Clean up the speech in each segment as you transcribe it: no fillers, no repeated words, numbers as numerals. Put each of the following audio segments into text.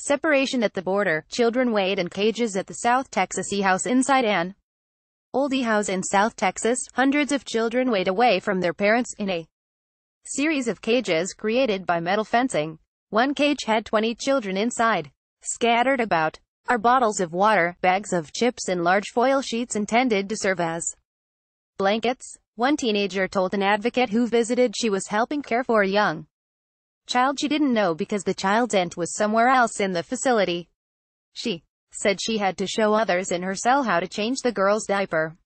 Separation at the border. Children wait in cages at the South Texas ehouse inside an old ehouse in South Texas. Hundreds of children wait away from their parents in a series of cages created by metal fencing. One cage had 20 children inside. Scattered about are bottles of water, bags of chips and large foil sheets intended to serve as blankets. One teenager told an advocate who visited she was helping care for a young child she didn't know because the child's aunt was somewhere else in the facility. She said she had to show others in her cell how to change the girl's diaper.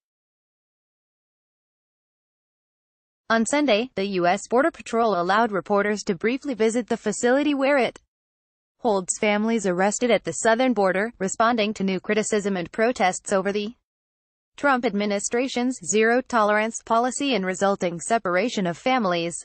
On Sunday, the U.S. Border Patrol allowed reporters to briefly visit the facility where it holds families arrested at the southern border, responding to new criticism and protests over the Trump administration's zero-tolerance policy and resulting separation of families.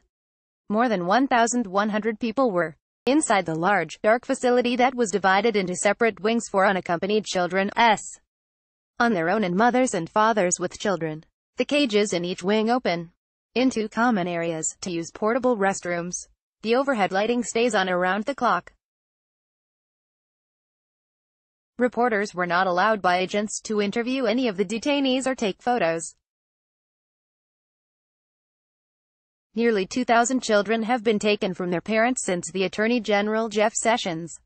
More than 1,100 people were inside the large, dark facility that was divided into separate wings for unaccompanied children on their own and mothers and fathers with children. The cages in each wing open into common areas to use portable restrooms. The overhead lighting stays on around the clock. Reporters were not allowed by agents to interview any of the detainees or take photos. Nearly 2,000 children have been taken from their parents since the Attorney General Jeff Sessions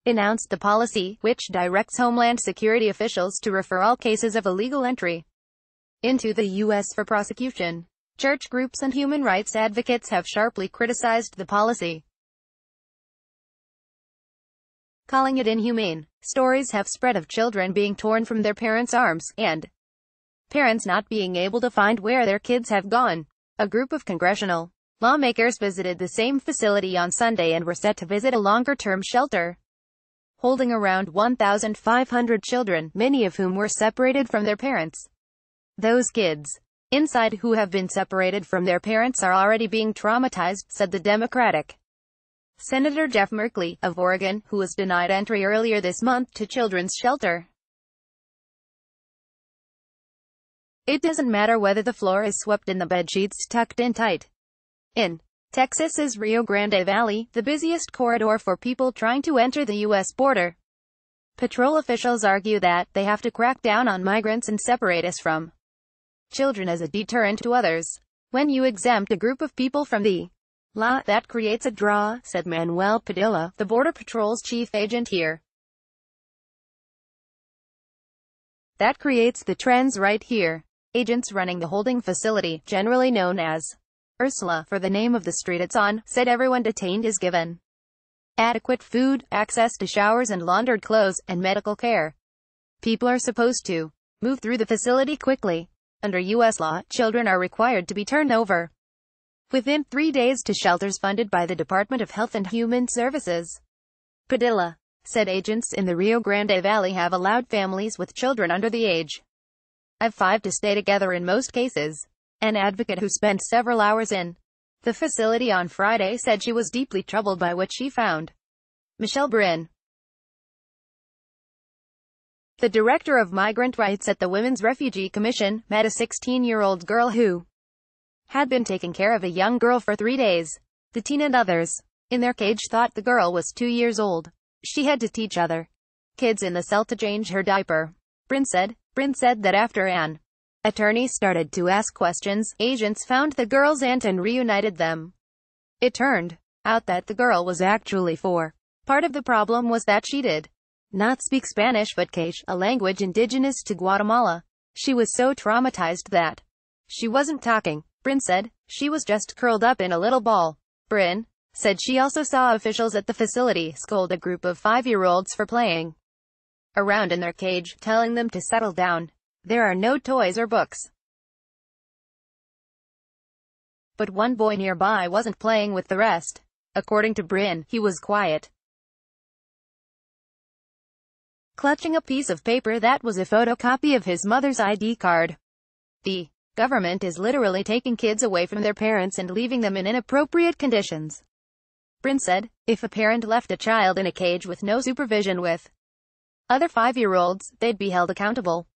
announced the policy, which directs Homeland Security officials to refer all cases of illegal entry into the U.S. for prosecution. Church groups and human rights advocates have sharply criticized the policy, calling it inhumane. Stories have spread of children being torn from their parents' arms, and parents not being able to find where their kids have gone. A group of congressional lawmakers visited the same facility on Sunday and were set to visit a longer-term shelter holding around 1,500 children, many of whom were separated from their parents. Those kids inside who have been separated from their parents are already being traumatized, said the Democratic Senator Jeff Merkley of Oregon, who was denied entry earlier this month to children's shelter. It doesn't matter whether the floor is swept and the bedsheets tucked in tight. In Texas's Rio Grande Valley, the busiest corridor for people trying to enter the U.S. border, patrol officials argue that they have to crack down on migrants and separate us from children as a deterrent to others. When you exempt a group of people from the law, that creates a draw, said Manuel Padilla, the Border Patrol's chief agent here. That creates the trends right here. Agents running the holding facility, generally known as Ursula for the name of the street it's on, said everyone detained is given adequate food, access to showers and laundered clothes, and medical care. People are supposed to move through the facility quickly. Under U.S. law, children are required to be turned over within 3 days to shelters funded by the Department of Health and Human Services. Padilla said agents in the Rio Grande Valley have allowed families with children under the age of 5 to stay together in most cases. An advocate who spent several hours in the facility on Friday said she was deeply troubled by what she found. Michelle Brin, the director of migrant rights at the Women's Refugee Commission, met a 16-year-old girl who had been taking care of a young girl for 3 days. The teen and others in their cage thought the girl was 2 years old. She had to teach other kids in the cell to change her diaper. Brin said that after an attorney started to ask questions, agents found the girl's aunt and reunited them. It turned out that the girl was actually 4. Part of the problem was that she did not speak Spanish but Quechua, a language indigenous to Guatemala. She was so traumatized that she wasn't talking. Brin said she was just curled up in a little ball. Brin said she also saw officials at the facility scold a group of 5-year-olds for playing around in their cage, telling them to settle down. There are no toys or books. But one boy nearby wasn't playing with the rest. According to Brin, he was quiet, clutching a piece of paper that was a photocopy of his mother's ID card. The government is literally taking kids away from their parents and leaving them in inappropriate conditions. Brin said, if a parent left a child in a cage with no supervision with other 5-year-olds, they'd be held accountable.